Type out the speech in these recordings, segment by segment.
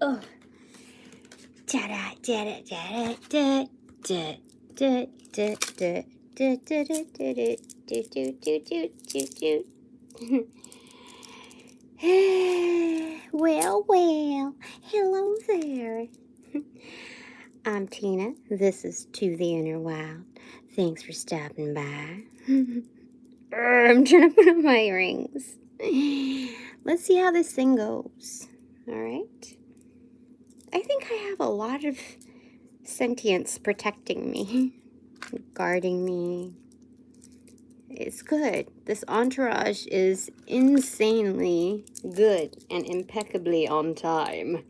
Oh. Da da da da da da da da da da da da da Well, hello there. I'm Tina. This is To the Inner Wild. Thanks for stopping by. I'm trying to put on my earrings. Let's see how this thing goes. All right. I think I have a lot of sentience protecting me, guarding me. It's good. This entourage is insanely good and impeccably on time.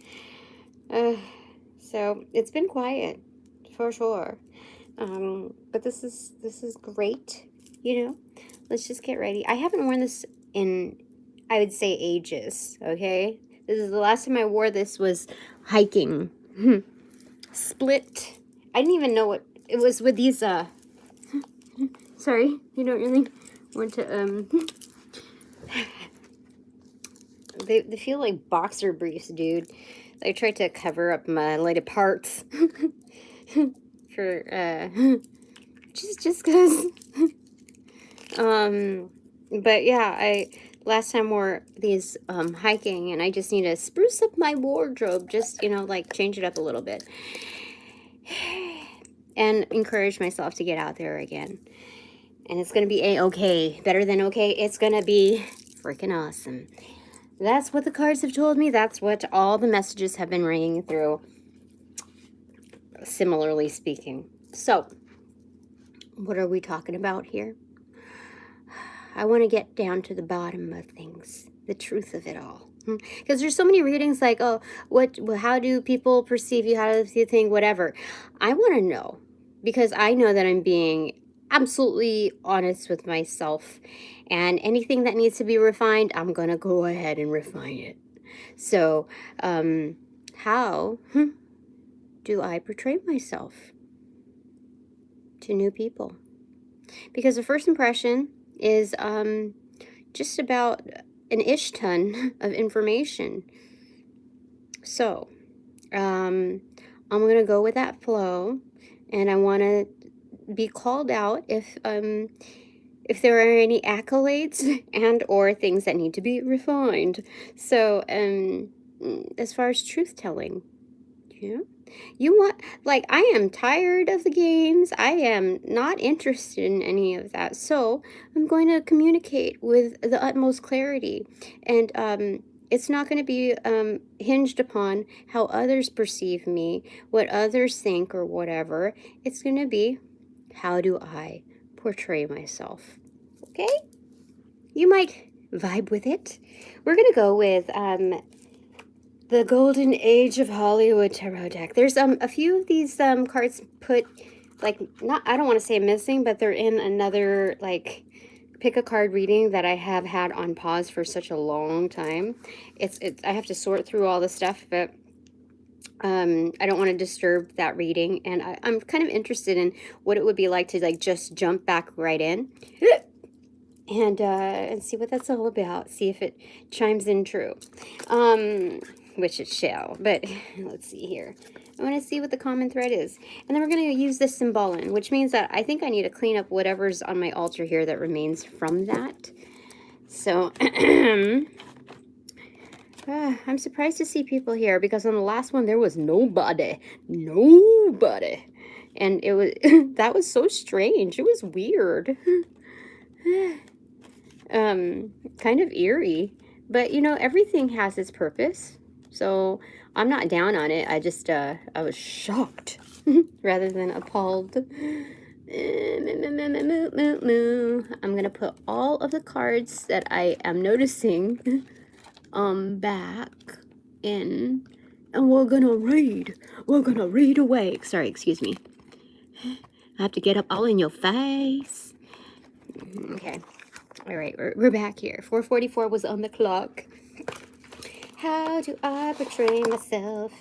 So it's been quiet, for sure. But this is great. You know, let's just get ready. I haven't worn this in, I would say, ages. Okay, this is the last time I wore this was hiking. Split. I didn't even know what it was with these. Sorry, you don't really want to. They feel like boxer briefs, dude. I tried to cover up my lady parts for just cause. But yeah, I last time wore these hiking, and I just need to spruce up my wardrobe, just like change it up a little bit, and encourage myself to get out there again. And it's gonna be okay, better than okay. It's gonna be freaking awesome. That's what the cards have told me. That's what all the messages have been ringing through, similarly speaking. So, what are we talking about here? I want to get down to the bottom of things, the truth of it all. Because there's so many readings like, oh, how do people perceive you? How do you think? Whatever. I want to know, because I know that I'm being absolutely honest with myself, and anything that needs to be refined, I'm gonna go ahead and refine it. So how do I portray myself to new people? Because the first impression is just about an ish ton of information. So I'm gonna go with that flow, and I want to be called out if there are any accolades and or things that need to be refined. So as far as truth telling, you want, like, I am tired of the games. I am not interested in any of that. So I'm going to communicate with the utmost clarity, and it's not going to be hinged upon how others perceive me, what others think, or whatever. It's going to be, how do I portray myself? Okay? You might vibe with it. We're going to go with the Golden Age of Hollywood Tarot deck. There's a few of these cards put, like, not, I don't want to say missing, but they're in another, like, pick a card reading that I have had on pause for such a long time. I have to sort through all the stuff, but I don't want to disturb that reading, and I'm kind of interested in what it would be like to, like, just jump back right in and see what that's all about. See if it chimes in true, which it shall. But let's see here. I want to see what the common thread is, and then we're going to use this symbolin, which means that I think I need to clean up whatever's on my altar here that remains from that. So I'm surprised to see people here, because on the last one there was nobody, and it was that was so strange. It was weird. Kind of eerie, but everything has its purpose, so I'm not down on it. I just I was shocked rather than appalled. I'm gonna put all of the cards that I am noticing back in, and we're gonna read away. Sorry, excuse me. I have to get up all in your face. Okay. All right, we're back here. 4:44 was on the clock. How do I portray myself?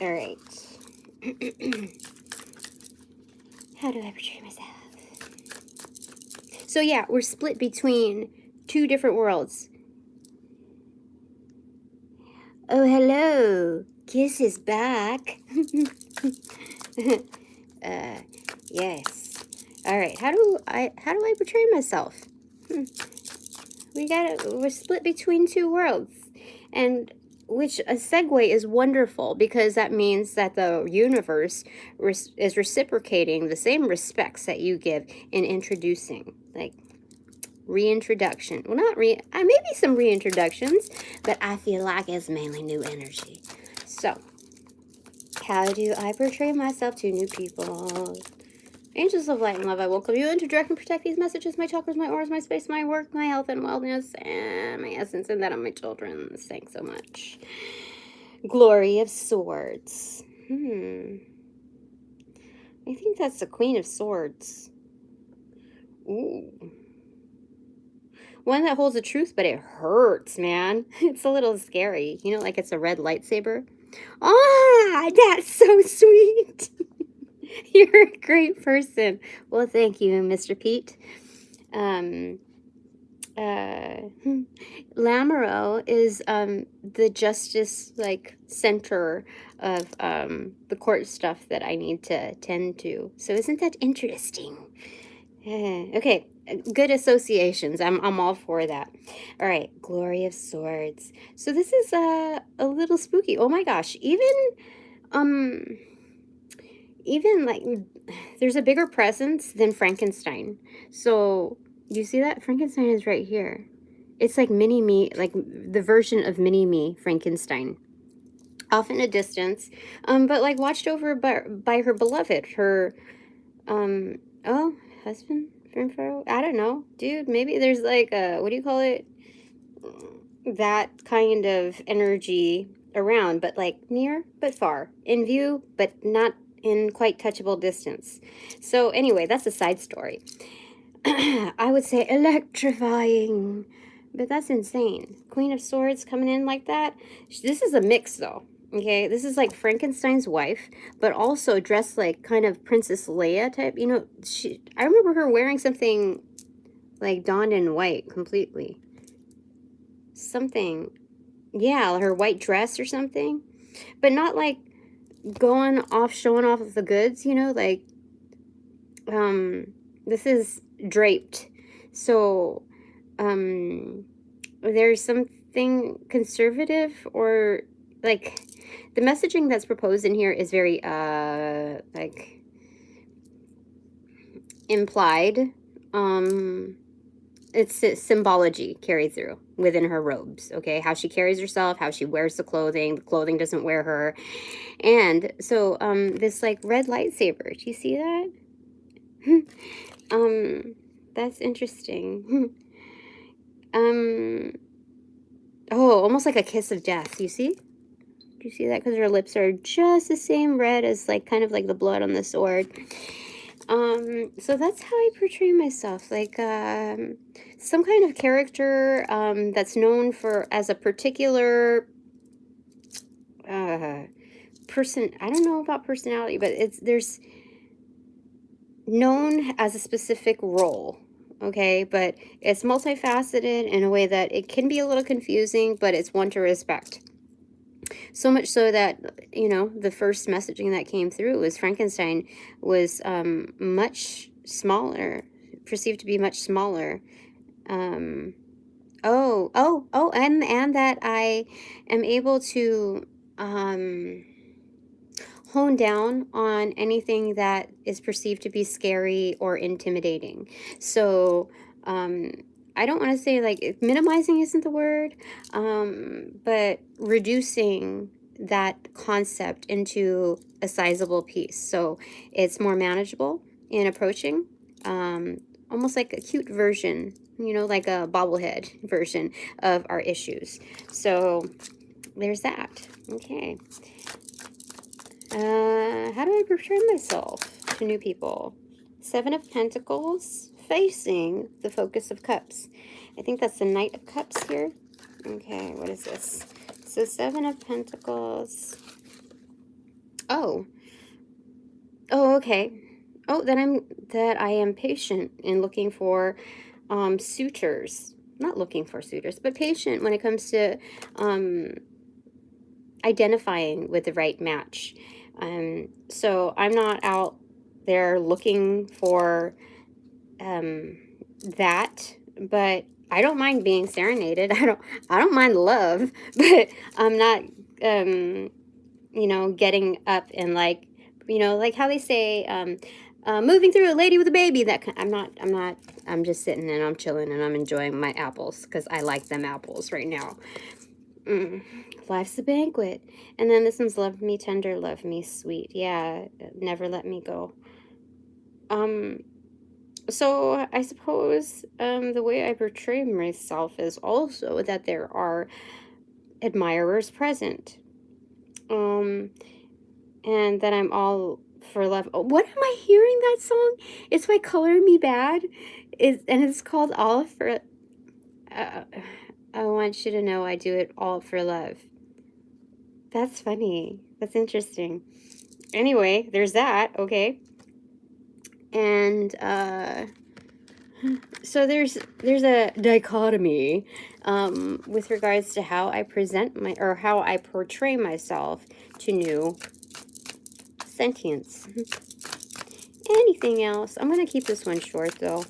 All right. How do I portray myself? So yeah, we're split between two different worlds. Oh, hello. Kiss is back. Yes. All right. How do I portray myself? We're split between two worlds, and which a segue is wonderful because that means that the universe is reciprocating the same respects that you give in introducing, like reintroduction. Well, not maybe some reintroductions, but I feel like it's mainly new energy. So, how do I portray myself to new people? Angels of light and love, I welcome you in to direct and protect these messages, my chakras, my auras, my space, my work, my health and wellness, and my essence, and that of my children. Thanks so much. Glory of Swords. I think that's the Queen of Swords. Ooh. One that holds the truth, but it hurts, man. It's a little scary. You know, like it's a red lightsaber. Ah, that's so sweet. You're a great person. Well, thank you, Mr. Pete. Lamoureux is the justice center of the court stuff that I need to tend to. So isn't that interesting? Okay, good associations. I'm all for that. All right, Glory of Swords. So this is a little spooky. Oh my gosh, even like there's a bigger presence than Frankenstein. So you see that Frankenstein is right here. It's like mini me, like the version of mini me Frankenstein, off in a distance, but like watched over by her beloved, her husband, I don't know, dude. Maybe there's like a, what do you call it, that kind of energy around, but like near but far, in view but not in quite touchable distance. So anyway, that's a side story. I would say electrifying, but that's insane. Queen of Swords coming in like that. This is a mix though. Okay, this is like Frankenstein's wife, but also dressed like kind of Princess Leia type. You know, I remember her wearing something like donned in white completely. Something, yeah, her white dress or something, but not like going off, showing off the goods, you know, like, this is draped. So, there's something conservative, or like the messaging that's proposed in here is very, like implied. It's symbology carried through within her robes, okay? How she carries herself, how she wears the clothing doesn't wear her. And so, this like red lightsaber, do you see that? That's interesting. Oh, almost like a kiss of death, you see? Do you see that? Because her lips are just the same red as like kind of like the blood on the sword. So that's how I portray myself, like some kind of character that's known for as a particular person. I don't know about personality, but there's known as a specific role. Okay, but it's multifaceted in a way that it can be a little confusing, but it's one to respect. So much so that, you know, the first messaging that came through was Frankenstein was much smaller, perceived to be much smaller. And that I am able to hone down on anything that is perceived to be scary or intimidating. So, I don't want to say like minimizing isn't the word, but reducing that concept into a sizable piece. So it's more manageable in approaching, almost like a cute version, you know, like a bobblehead version of our issues. So there's that. Okay. How do I portray myself to new people? Seven of Pentacles facing the Focus of Cups. I think that's the Knight of Cups here. Okay, what is this? So Seven of Pentacles. Oh, okay. Oh, that I am patient in looking for suitors. Not looking for suitors, but patient when it comes to identifying with the right match. So I'm not out there looking for that, but I don't mind being serenaded. I don't mind love, but I'm not you know, getting up and like, you know, like how they say moving through a lady with a baby. That I'm just sitting and I'm chilling and I'm enjoying my apples because I like them apples right now. Life's a banquet. And then this one's love me tender, love me sweet. Yeah, never let me go. So I suppose the way I portray myself is also that there are admirers present. And that I'm all for love. Oh, what am I hearing that song? It's by Color Me Bad. And it's called All for... I want you to know I do it all for love. That's funny. That's interesting. Anyway, there's that, okay? And so there's a dichotomy with regards to how I present or how I portray myself to new sentience. Anything else? I'm gonna keep this one short though.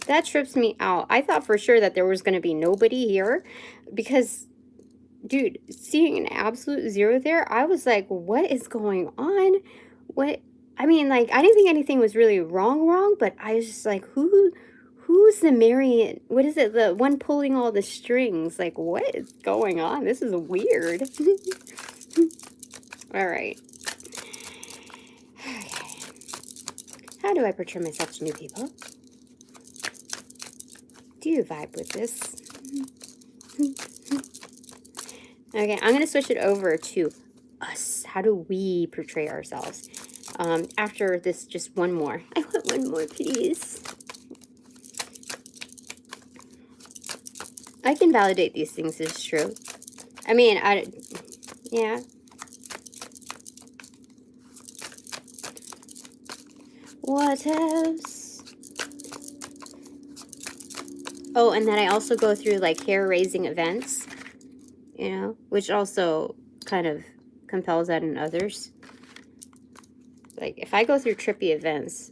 That trips me out. I thought for sure that there was gonna be nobody here because, dude, seeing an absolute zero there, I was like, what is going on? What? I mean, like, I didn't think anything was really wrong, but I was just like, who's the Marion? What is it? The one pulling all the strings? Like, what is going on? This is weird. All right. Okay. How do I portray myself to new people? Do you vibe with this? Okay, I'm going to switch it over to us. How do we portray ourselves? After this, just one more. I want one more, please. I can validate these things as true. I mean, yeah. What else? Oh, and then I also go through like hair-raising events, you know, which also kind of compels that in others. Like, if I go through trippy events,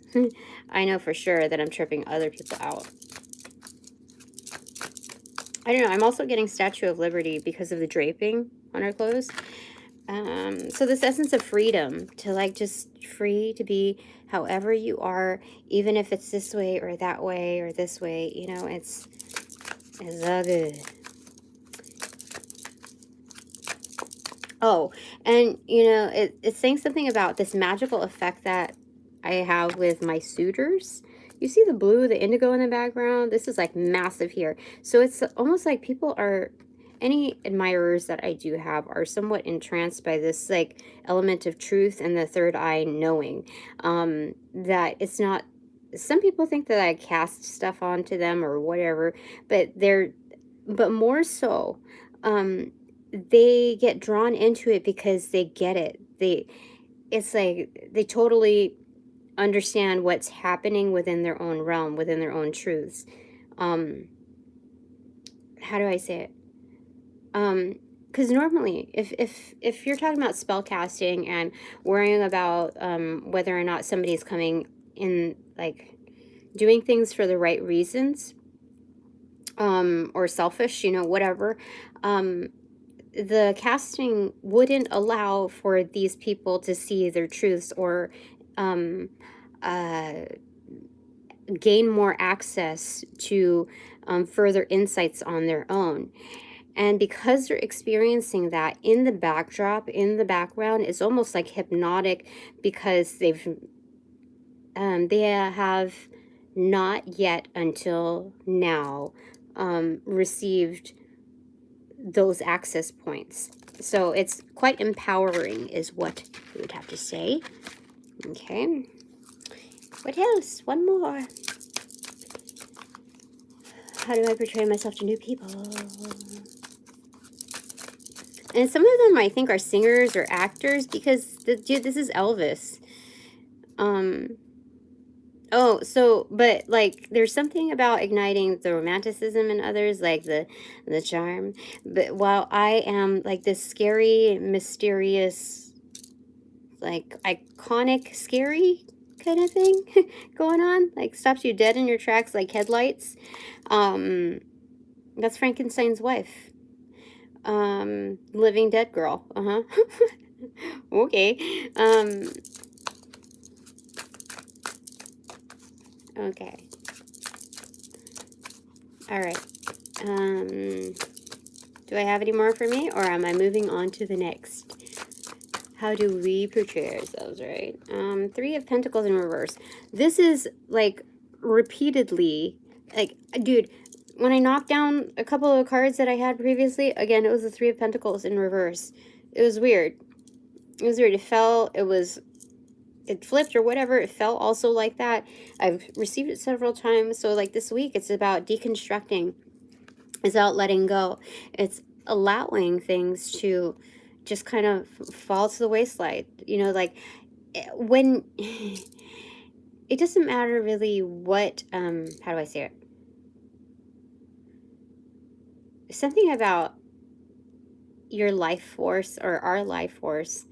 I know for sure that I'm tripping other people out. I don't know. I'm also getting Statue of Liberty because of the draping on her clothes. So this essence of freedom, to like just free to be however you are, even if it's this way or that way or this way, you know, it's all good. Oh, and you know, it's saying something about this magical effect that I have with my suitors. You see the blue, the indigo in the background? This is like massive here. So it's almost like people are, any admirers that I do have are somewhat entranced by this like element of truth and the third eye knowing. That it's not, some people think that I cast stuff onto them or whatever, but more so, they get drawn into it because they get it. It's like they totally understand what's happening within their own realm, within their own truths. How do I say it? Because normally, if you're talking about spell casting and worrying about whether or not somebody's coming in, like doing things for the right reasons, or selfish, you know, whatever, the casting wouldn't allow for these people to see their truths or gain more access to further insights on their own. And because they're experiencing that in the backdrop, in the background, it's almost like hypnotic because they have not yet until now received those access points. So it's quite empowering is what we would have to say. Okay. What else? One more. How do I portray myself to new people? And some of them I think are singers or actors because, dude, this is Elvis. Oh, so, but like, there's something about igniting the romanticism in others, like the charm. But while I am like this scary, mysterious, like iconic, scary kind of thing going on, like stops you dead in your tracks, like headlights. That's Frankenstein's wife. Living dead girl. Okay. Okay. All right. Do I have any more for me, or am I moving on to the next? How do we portray ourselves, right? Three of Pentacles in reverse. This is like repeatedly, like, dude, when I knocked down a couple of cards that I had previously, again, it was the Three of Pentacles in reverse. It was weird. It was weird. It fell, it flipped or whatever. It fell also like that. I've received it several times. So like this week, it's about deconstructing. It's about letting go. It's allowing things to just kind of fall to the wayside. You know, like when it doesn't matter really what, how do I say it? Something about your life force or our life force,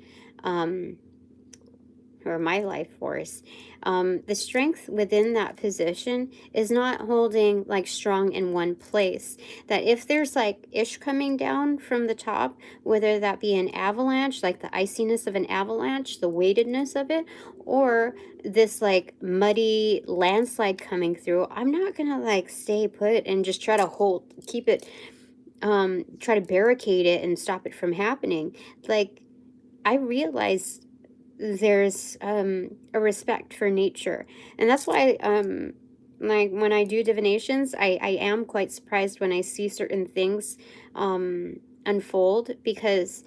or my life force, the strength within that position is not holding like strong in one place. That if there's like ish coming down from the top, whether that be an avalanche, like the iciness of an avalanche, the weightedness of it, or this like muddy landslide coming through, I'm not gonna like stay put and just try to keep it, try to barricade it and stop it from happening. Like, I realized there's a respect for nature, and that's why like when I do divinations, I am quite surprised when I see certain things unfold, because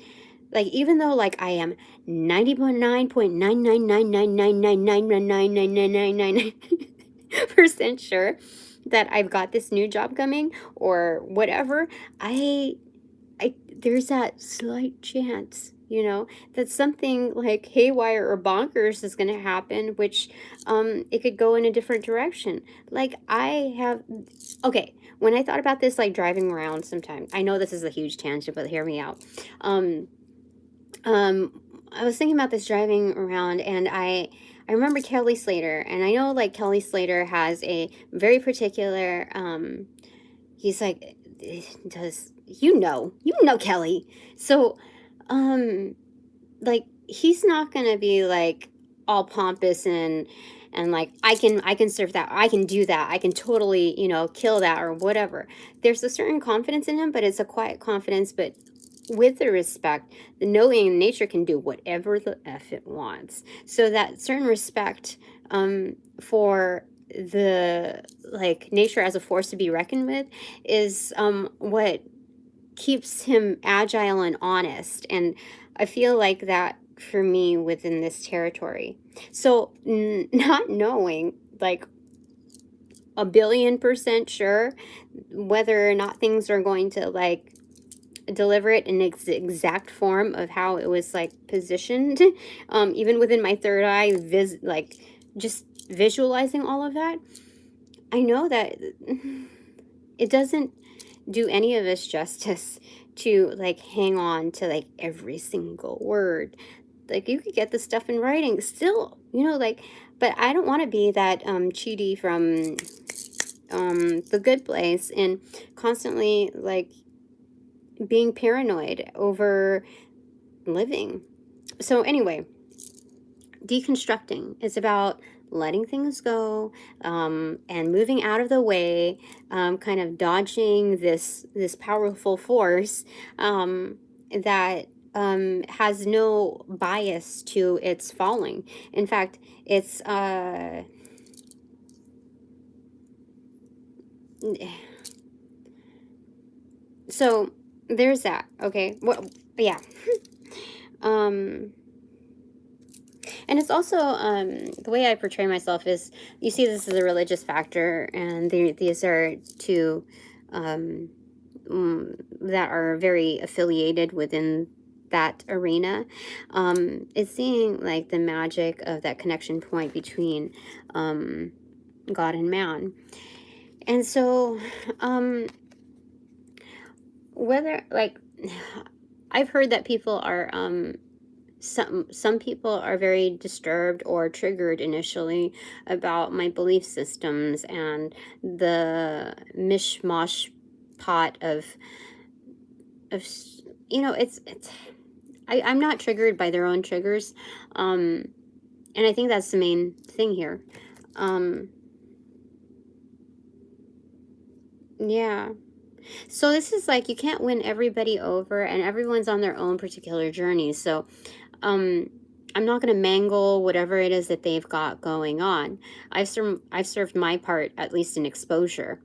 like even though like I am 99.99999999999% sure that I've got this new job coming or whatever, I there's that slight chance, you know, that something like haywire or bonkers is going to happen, which it could go in a different direction. Like okay, when I thought about this, like driving around sometime, I know this is a huge tangent, but hear me out. I was thinking about this driving around, and I remember Kelly Slater, and I know like Kelly Slater has a very particular, he's like, does you know Kelly, so like he's not gonna be like all pompous and like I can serve that, I can do that, I can totally, you know, kill that or whatever. There's a certain confidence in him, but it's a quiet confidence, but with the respect, the knowing nature can do whatever the F it wants. So that certain respect for the like nature as a force to be reckoned with is what keeps him agile and honest. And I feel like that for me within this territory. So not knowing like 1,000,000,000% sure whether or not things are going to like deliver it in its exact form of how it was like positioned, even within my third eye, like just visualizing all of that, I know that it doesn't do any of us justice to like hang on to like every single word. Like you could get the stuff in writing still, you know, like, but I don't want to be that Chidi from The Good Place and constantly like being paranoid over living. So anyway, deconstructing is about letting things go, and moving out of the way, kind of dodging this powerful force that has no bias to its falling. In fact, it's so there's that. Okay, well, yeah. And it's also, the way I portray myself is, you see this is a religious factor, and these are two that are very affiliated within that arena. It's seeing like the magic of that connection point between God and man. And so, whether, like, I've heard that people are, some people are very disturbed or triggered initially about my belief systems and the mishmash pot of, you know, I'm not triggered by their own triggers. And I think that's the main thing here. Yeah. So this is like, you can't win everybody over, and everyone's on their own particular journey. So, I'm not going to mangle whatever it is that they've got going on. I've served my part, at least in exposure,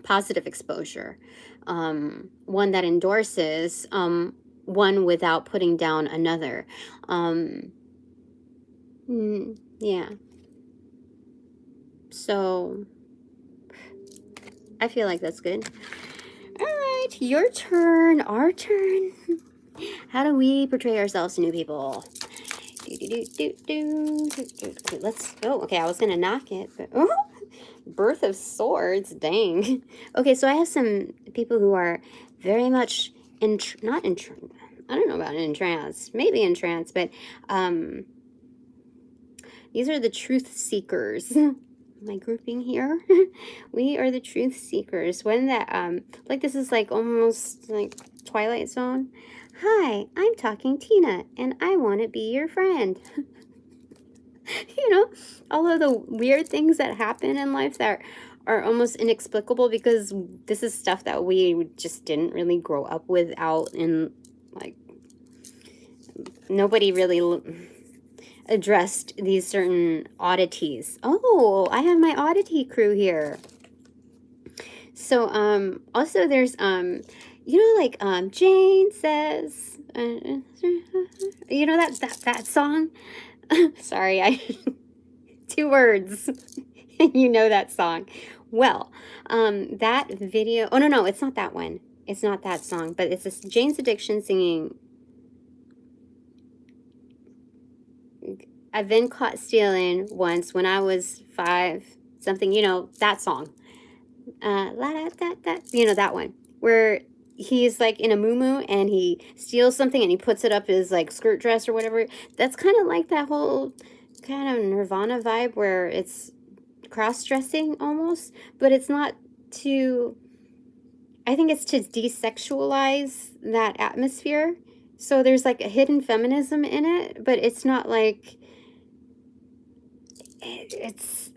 positive exposure, one that endorses, one without putting down another. Yeah. So I feel like that's good. All right, your turn, our turn. How do we portray ourselves to new people? Let's go. Okay, I was gonna knock it, but Birth of Swords, dang. Okay, so I have some people who are very much not in, I don't know about in trance, maybe in trance, but these are the truth seekers. Am I grouping here? We are the truth seekers. When that like, this is like almost like Twilight Zone. Hi, I'm talking Tina, and I want to be your friend. You know, all of the weird things that happen in life that are almost inexplicable, because this is stuff that we just didn't really grow up with out in, like, nobody really addressed these certain oddities. Oh, I have my oddity crew here. So, also there's, you know, like, Jane says, you know, that song? Sorry, I 2 words. You know that song. Well, that video, oh no, it's not that one. It's not that song, but it's this Jane's Addiction singing I've been caught stealing once when I was 5 something, you know, that song. You know, that one where he's like in a muumuu and he steals something and he puts it up his like skirt dress or whatever. That's kind of like that whole kind of Nirvana vibe where it's cross-dressing almost, but it's not to, I think it's to desexualize that atmosphere. So there's like a hidden feminism in it, but it's not like, it's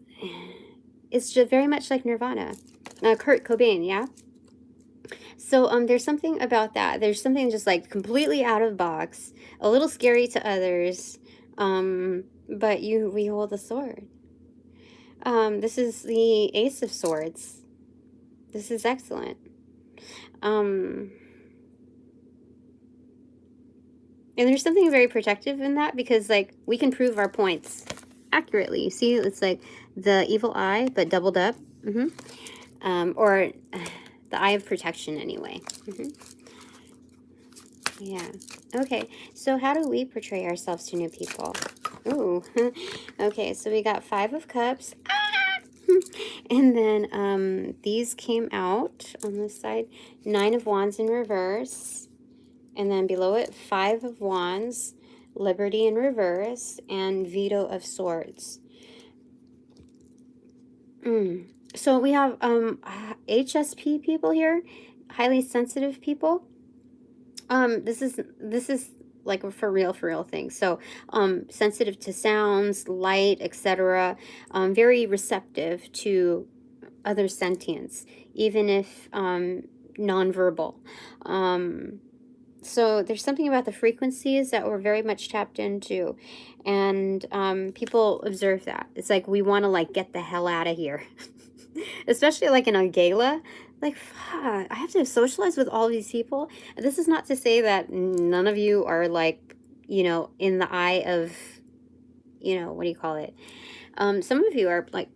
just very much like Nirvana. Kurt Cobain, yeah? So there's something about that. There's something just like completely out of box, a little scary to others, but we hold the sword. This is the Ace of Swords. This is excellent. And there's something very protective in that, because like we can prove our points accurately. You see, it's like the evil eye, but doubled up. Or the eye of protection anyway. Yeah. Okay, so how do we portray ourselves to new people? Ooh. Okay, so we got 5 of Cups. And then these came out on this side. 9 of Wands in reverse. And then below it, 5 of Wands, Liberty in reverse, and Veto of Swords. So we have HSP people here, highly sensitive people. This is like a for real thing. So sensitive to sounds, light, etc. Very receptive to other sentience, even if nonverbal. So there's something about the frequencies that we're very much tapped into, and people observe that. It's like we want to like get the hell out of here. Especially like in a gala, like, fuck, I have to socialize with all these people. And this is not to say that none of you are like, you know, in the eye of, you know, what do you call it? Some of you are like,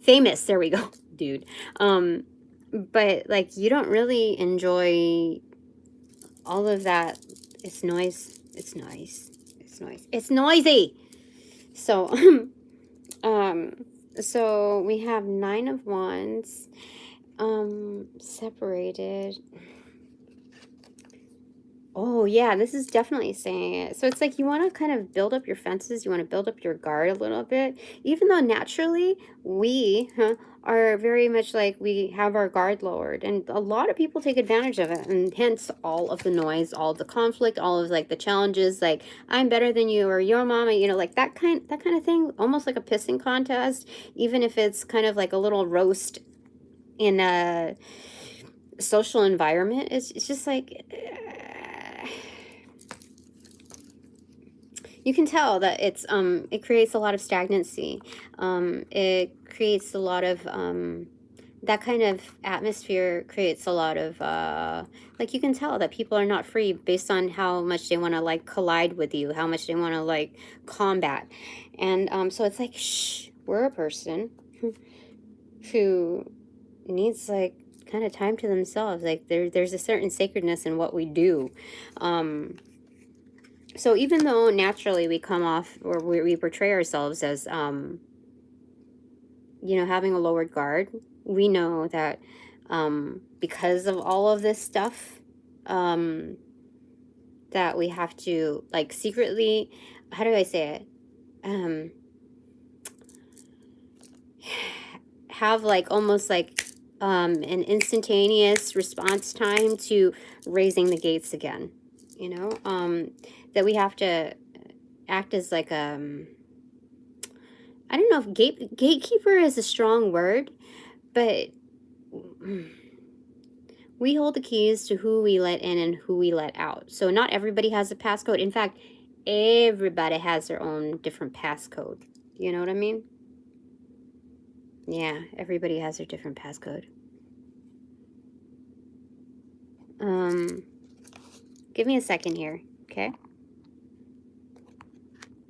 famous, there we go, dude. But like, you don't really enjoy all of that. It's noise. It's noise. It's noise. It's noisy. So, So we have 9 of Wands, separated. Oh, yeah, this is definitely saying it. So it's like you want to kind of build up your fences. You want to build up your guard a little bit. Even though naturally we are very much like we have our guard lowered. And a lot of people take advantage of it. And hence all of the noise, all of the conflict, all of like the challenges, like I'm better than you or your mama, you know, like that kind of thing. Almost like a pissing contest. Even if it's kind of like a little roast in a social environment. It's just like... you can tell that it's it creates a lot of stagnancy. It creates a lot of that kind of atmosphere creates a lot of like you can tell that people are not free based on how much they want to like collide with you, how much they want to like combat. And so it's like, shh, we're a person who needs like kind of time to themselves. Like there's a certain sacredness in what we do. So even though naturally we come off or we portray ourselves as, you know, having a lowered guard, we know that because of all of this stuff, that we have to like secretly, how do I say it? Have like almost like an instantaneous response time to raising the gates again, you know, that we have to act as like I don't know if gatekeeper is a strong word, but we hold the keys to who we let in and who we let out. So not everybody has a passcode. In fact, everybody has their own different passcode. You know what I mean? Yeah, everybody has their different passcode. Give me a second here, okay?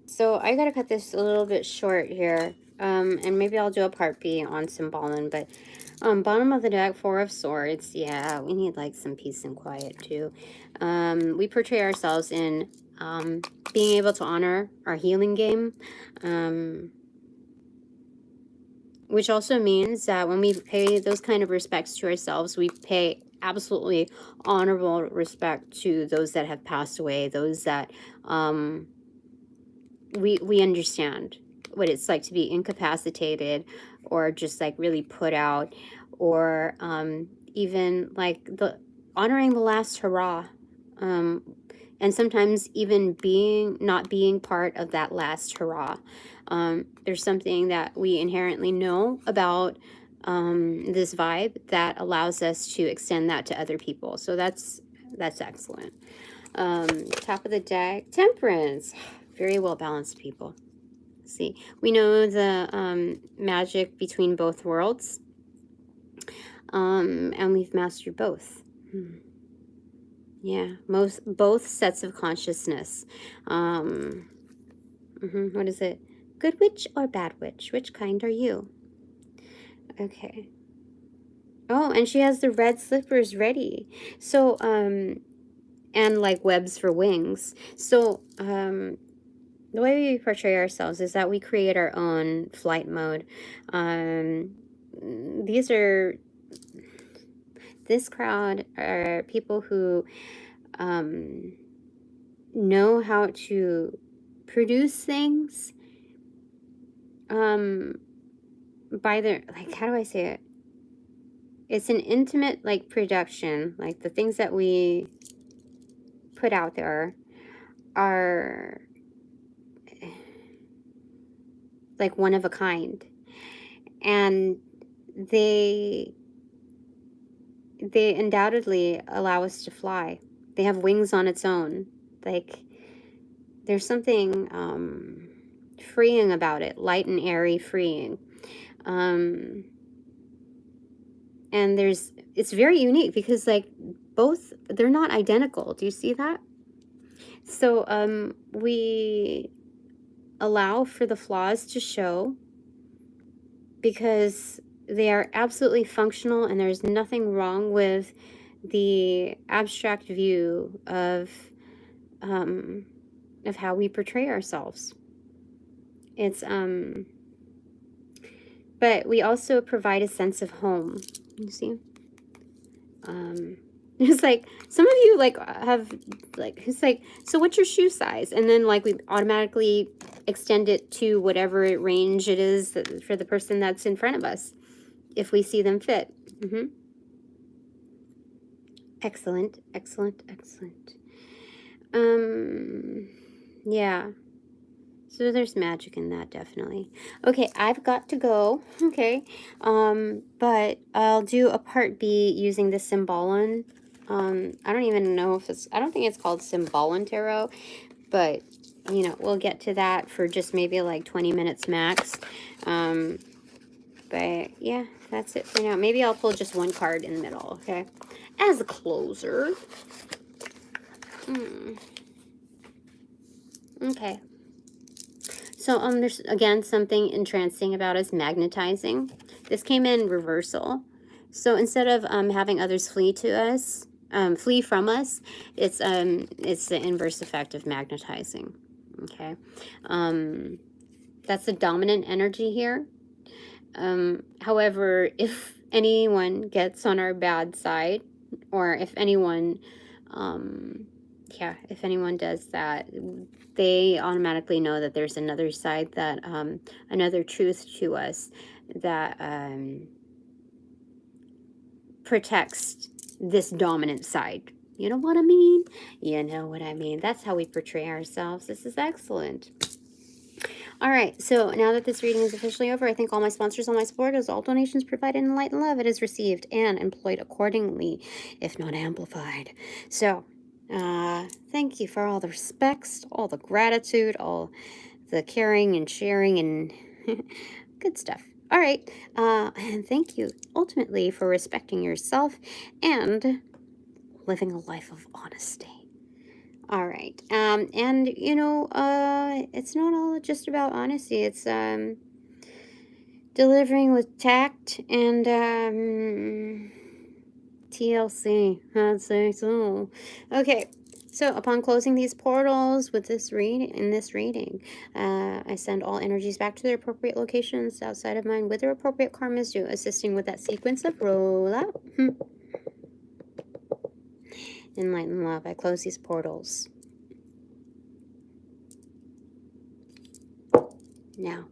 So I gotta cut this a little bit short here, and maybe I'll do a part B on Symbolin, but bottom of the deck, 4 of Swords. Yeah, we need like some peace and quiet too. We portray ourselves in being able to honor our healing game, which also means that when we pay those kind of respects to ourselves, we pay absolutely honorable respect to those that have passed away, those that we understand what it's like to be incapacitated or just like really put out, or even like the honoring the last hurrah, and sometimes even not being part of that last hurrah. There's something that we inherently know about this vibe that allows us to extend that to other people. So that's excellent. Top of the deck, Temperance. Very well balanced people. See, we know the magic between both worlds, and we've mastered both. Yeah, both sets of consciousness. What is it? Good witch or bad witch? Which kind are you? Okay. Oh, and she has the red slippers ready. So, and like webs for wings. So, the way we portray ourselves is that we create our own flight mode. This crowd are people who know how to produce things by their, like, how do I say it? It's an intimate, like, production. Like, the things that we put out there are like one of a kind, and they undoubtedly allow us to fly. They have wings on its own. Like, there's something freeing about it, light and airy, freeing. And it's very unique because like both, they're not identical. Do you see that? So we allow for the flaws to show because they are absolutely functional, and there's nothing wrong with the abstract view of how we portray ourselves. It's but we also provide a sense of home. You see? It's like, some of you like have like, it's like, so what's your shoe size? And then like we automatically extend it to whatever range it is for the person that's in front of us, if we see them fit. Excellent, excellent, excellent. Yeah. So there's magic in that, definitely. Okay, I've got to go. Okay. But I'll do a part B using the Symbolon. I don't even know if it's, I don't think it's called Symbolon Tarot, but you know, we'll get to that for just maybe like 20 minutes max. But yeah, that's it for now. Maybe I'll pull just one card in the middle, okay? As a closer. Okay. So there's again something entrancing about us magnetizing. This came in reversal. So instead of having others flee from us, it's the inverse effect of magnetizing. Okay. That's the dominant energy here. However, if anyone gets on our bad side, or if anyone if anyone does that, they automatically know that there's another side, that another truth to us that protects this dominant side. You know what I mean? You know what I mean. That's how we portray ourselves. This is excellent. All right, so now that this reading is officially over, I thank all my sponsors, all my supporters, all donations provided in light and love. It is received and employed accordingly, if not amplified. So, thank you for all the respects, all the gratitude, all the caring and sharing and good stuff. All right, and thank you ultimately for respecting yourself and living a life of honesty. All right. And you know, it's not all just about honesty. It's delivering with tact and TLC. I'd say so. Okay. So upon closing these portals with this reading, I send all energies back to their appropriate locations outside of mine with their appropriate karmas due, assisting with that sequence of rollout. In light and love, I close these portals. Now.